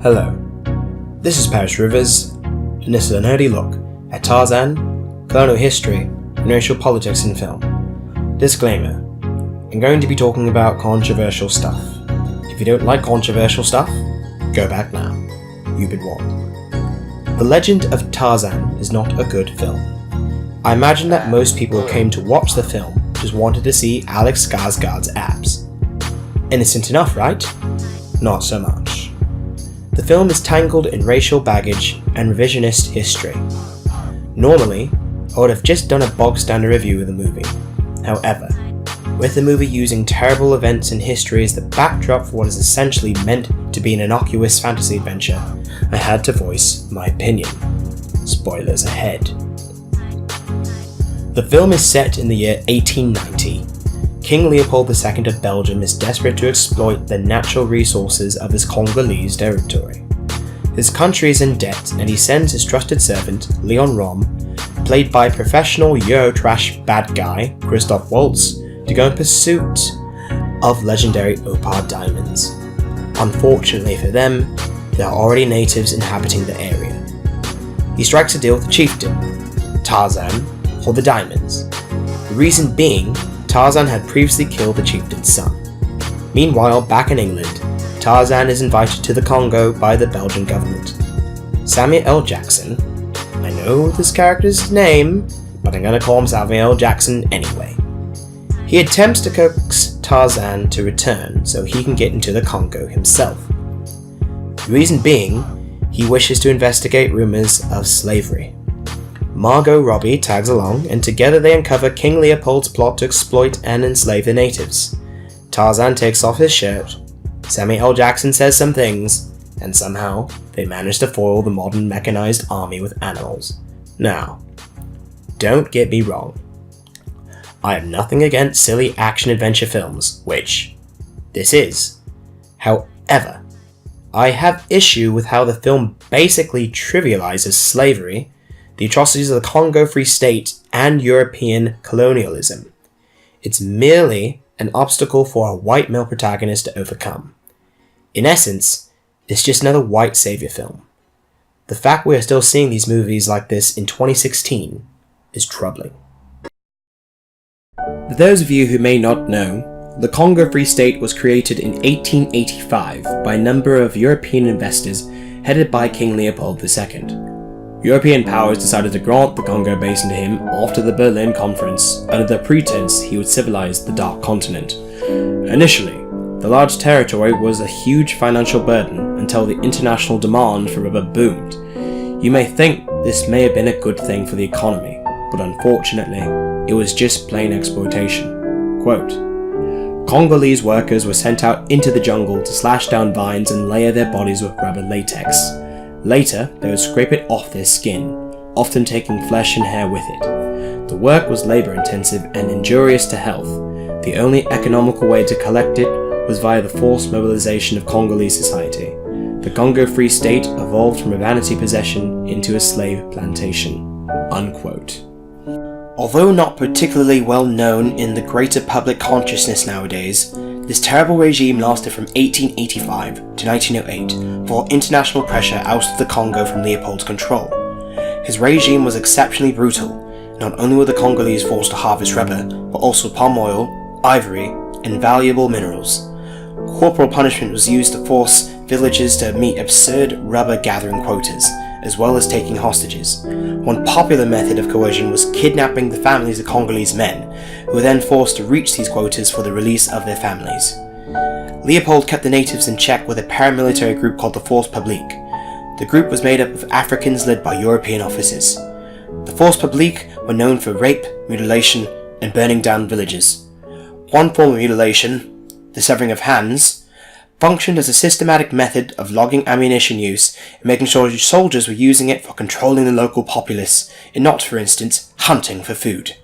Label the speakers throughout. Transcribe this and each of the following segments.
Speaker 1: Hello, this is Paris Rivers, and this is a nerdy look at Tarzan, colonial history, and racial politics in film. Disclaimer, I'm going to be talking about controversial stuff. If you don't like controversial stuff, go back now. You've been warned. The Legend of Tarzan is not a good film. I imagine that most people who came to watch the film just wanted to see Alex Skarsgård's abs. Innocent enough, right? Not so much. The film is tangled in racial baggage and revisionist history. Normally, I would have just done a bog-standard review of the movie. However, with the movie using terrible events in history as the backdrop for what is essentially meant to be an innocuous fantasy adventure, I had to voice my opinion. Spoilers ahead. The film is set in the year 1890. King Leopold II of Belgium is desperate to exploit the natural resources of his Congolese territory. His country is in debt and he sends his trusted servant, Leon Rom, played by professional Eurotrash bad guy Christoph Waltz, to go in pursuit of legendary opal diamonds. Unfortunately for them, there are already natives inhabiting the area. He strikes a deal with the chieftain, Tarzan, for the diamonds. The reason being, Tarzan had previously killed the chieftain's son. Meanwhile, back in England, Tarzan is invited to the Congo by the Belgian government. Samuel L. Jackson, I know this character's name, but I'm gonna call him Samuel L. Jackson anyway. He attempts to coax Tarzan to return so he can get into the Congo himself. The reason being, he wishes to investigate rumours of slavery. Margot Robbie tags along, and together they uncover King Leopold's plot to exploit and enslave the natives. Tarzan takes off his shirt, Samuel L. Jackson says some things, and somehow they manage to foil the modern mechanized army with animals. Now, don't get me wrong. I have nothing against silly action-adventure films, which this is. However, I have issue with how the film basically trivializes slavery, the atrocities of the Congo Free State, and European colonialism. It's merely an obstacle for a white male protagonist to overcome. In essence, it's just another white savior film. The fact we are still seeing these movies like this in 2016 is troubling. For those of you who may not know, the Congo Free State was created in 1885 by a number of European investors headed by King Leopold II. European powers decided to grant the Congo Basin to him after the Berlin Conference under the pretense he would civilize the Dark Continent. Initially, the large territory was a huge financial burden until the international demand for rubber boomed. You may think this may have been a good thing for the economy, but unfortunately, it was just plain exploitation. Quote, Congolese workers were sent out into the jungle to slash down vines and layer their bodies with rubber latex. Later, they would scrape it off their skin, often taking flesh and hair with it. The work was labour-intensive and injurious to health. The only economical way to collect it was via the forced mobilization of Congolese society. The Congo Free State evolved from a vanity possession into a slave plantation. Unquote. Although not particularly well known in the greater public consciousness nowadays, this terrible regime lasted from 1885 to 1908 for international pressure ousted the Congo from Leopold's control. His regime was exceptionally brutal. Not only were the Congolese forced to harvest rubber, but also palm oil, ivory, and valuable minerals. Corporal punishment was used to force villagers to meet absurd rubber gathering quotas, as well as taking hostages. One popular method of coercion was kidnapping the families of Congolese men, who were then forced to reach these quotas for the release of their families. Leopold kept the natives in check with a paramilitary group called the Force Publique. The group was made up of Africans led by European officers. The Force Publique were known for rape, mutilation, and burning down villages. One form of mutilation, the severing of hands, functioned as a systematic method of logging ammunition use and making sure soldiers were using it for controlling the local populace and not, for instance, hunting for food.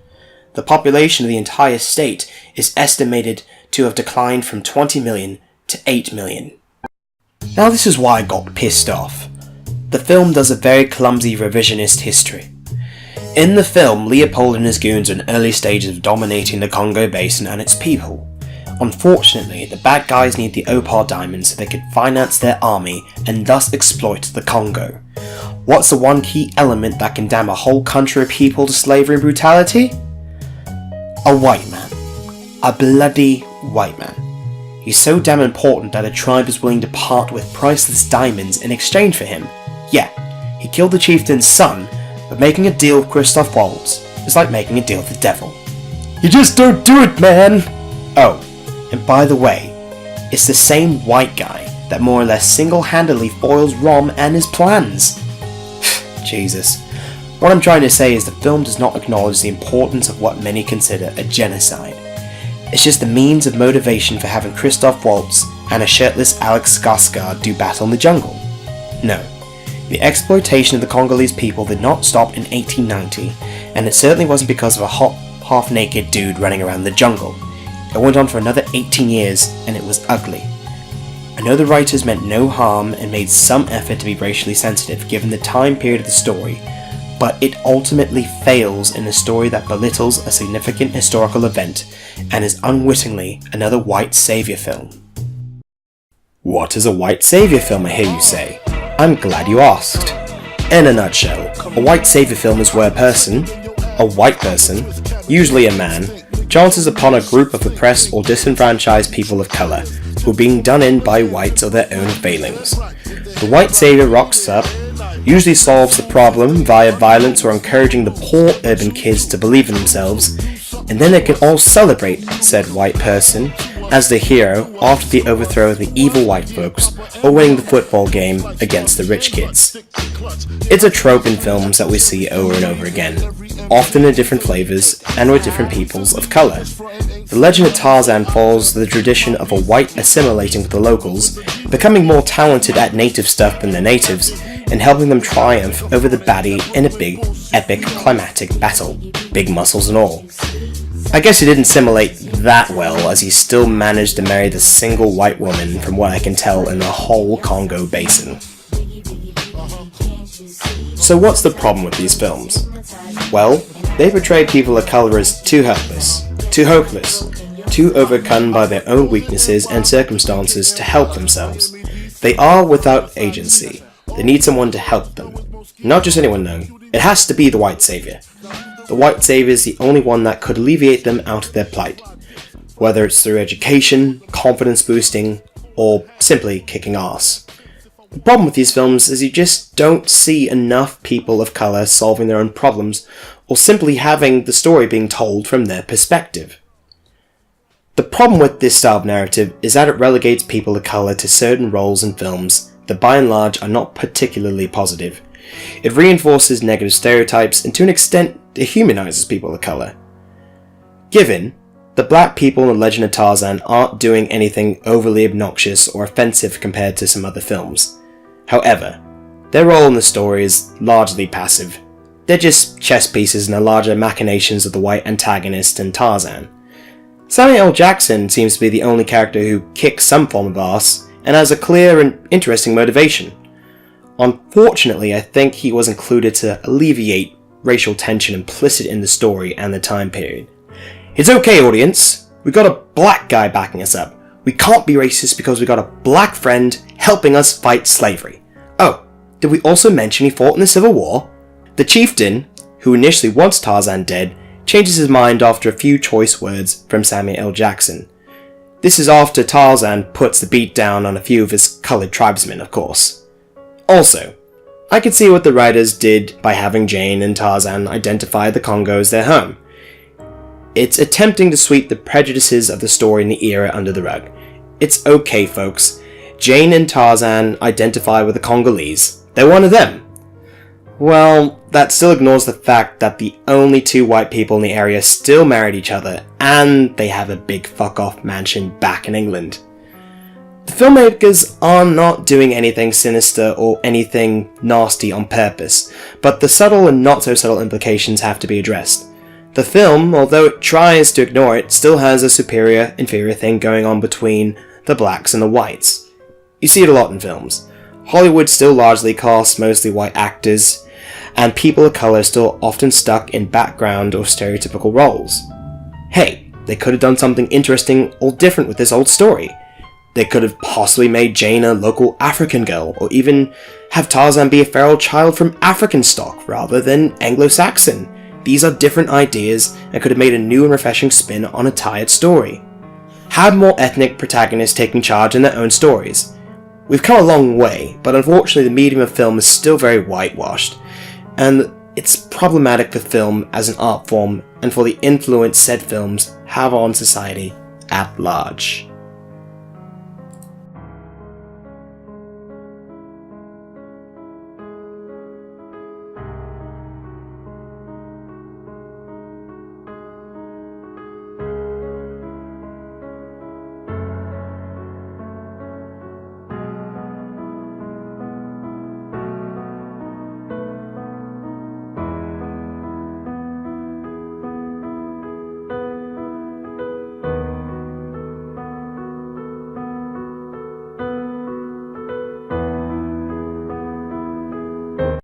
Speaker 1: The population of the entire state is estimated to have declined from 20 million to 8 million. Now this is why I got pissed off. The film does a very clumsy revisionist history. In the film, Leopold and his goons are in early stages of dominating the Congo Basin and its people. Unfortunately, the bad guys need the opal diamonds so they can finance their army and thus exploit the Congo. What's the one key element that can damn a whole country of people to slavery and brutality? A white man. A bloody white man. He's so damn important that a tribe is willing to part with priceless diamonds in exchange for him. Yeah, he killed the chieftain's son, but making a deal with Christoph Waltz is like making a deal with the devil. You just don't do it, man! Oh, and by the way, it's the same white guy that more or less single-handedly foils Rom and his plans. Jesus. What I'm trying to say is the film does not acknowledge the importance of what many consider a genocide. It's just the means of motivation for having Christoph Waltz and a shirtless Alex Skarsgård do battle in the jungle. No, the exploitation of the Congolese people did not stop in 1890, and it certainly wasn't because of a hot, half-naked dude running around the jungle. It went on for another 18 years, and it was ugly. I know the writers meant no harm and made some effort to be racially sensitive given the time period of the story, but it ultimately fails in a story that belittles a significant historical event and is unwittingly another white saviour film. What is a white saviour film, I hear you say? I'm glad you asked. In a nutshell, a white saviour film is where a white person, usually a man, chances upon a group of oppressed or disenfranchised people of colour who are being done in by whites of their own failings. The white saviour rocks up, usually solves the problem via violence or encouraging the poor urban kids to believe in themselves, and then they can all celebrate said white person as the hero after the overthrow of the evil white folks or winning the football game against the rich kids. It's a trope in films that we see over and over again, often in different flavours and with different peoples of colour. The Legend of Tarzan follows the tradition of a white assimilating with the locals, becoming more talented at native stuff than the natives, and helping them triumph over the baddie in a big, epic, climatic battle, big muscles and all. I guess he didn't assimilate that well, as he still managed to marry the single white woman from what I can tell in the whole Congo basin. So what's the problem with these films? Well, they portray people of colour as too helpless, too hopeless, too overcome by their own weaknesses and circumstances to help themselves. They are without agency. They need someone to help them. Not just anyone though, it has to be the white saviour. The white saviour is the only one that could alleviate them out of their plight, whether it's through education, confidence boosting, or simply kicking ass. The problem with these films is you just don't see enough people of colour solving their own problems, or simply having the story being told from their perspective. The problem with this style of narrative is that it relegates people of colour to certain roles in films that by and large are not particularly positive. It reinforces negative stereotypes and to an extent dehumanises people of colour. Given, the black people in The Legend of Tarzan aren't doing anything overly obnoxious or offensive compared to some other films. However, their role in the story is largely passive. They're just chess pieces in the larger machinations of the white antagonist in Tarzan. Samuel L. Jackson seems to be the only character who kicks some form of ass and has a clear and interesting motivation. Unfortunately, I think he was included to alleviate racial tension implicit in the story and the time period. It's okay, audience. We got a black guy backing us up. We can't be racist because we got a black friend helping us fight slavery. Oh, did we also mention he fought in the Civil War? The chieftain, who initially wants Tarzan dead, changes his mind after a few choice words from Samuel L. Jackson. This is after Tarzan puts the beat down on a few of his coloured tribesmen, of course. Also, I could see what the writers did by having Jane and Tarzan identify the Congo as their home. It's attempting to sweep the prejudices of the story in the era under the rug. It's okay, folks. Jane and Tarzan identify with the Congolese. They're one of them. Well, that still ignores the fact that the only two white people in the area still married each other, and they have a big fuck-off mansion back in England. The filmmakers are not doing anything sinister or anything nasty on purpose, but the subtle and not so subtle implications have to be addressed. The film, although it tries to ignore it, still has a superior-inferior thing going on between the blacks and the whites. You see it a lot in films. Hollywood still largely casts mostly white actors, and people of colour still often stuck in background or stereotypical roles. Hey, They could have done something interesting or different with this old story. They could have possibly made Jane a local African girl, or even have Tarzan be a feral child from African stock rather than Anglo-Saxon. These are different ideas and could have made a new and refreshing spin on a tired story. Have more ethnic protagonists taking charge in their own stories. We've come a long way, but unfortunately the medium of film is still very whitewashed, and it's problematic for film as an art form and for the influence said films have on society at large.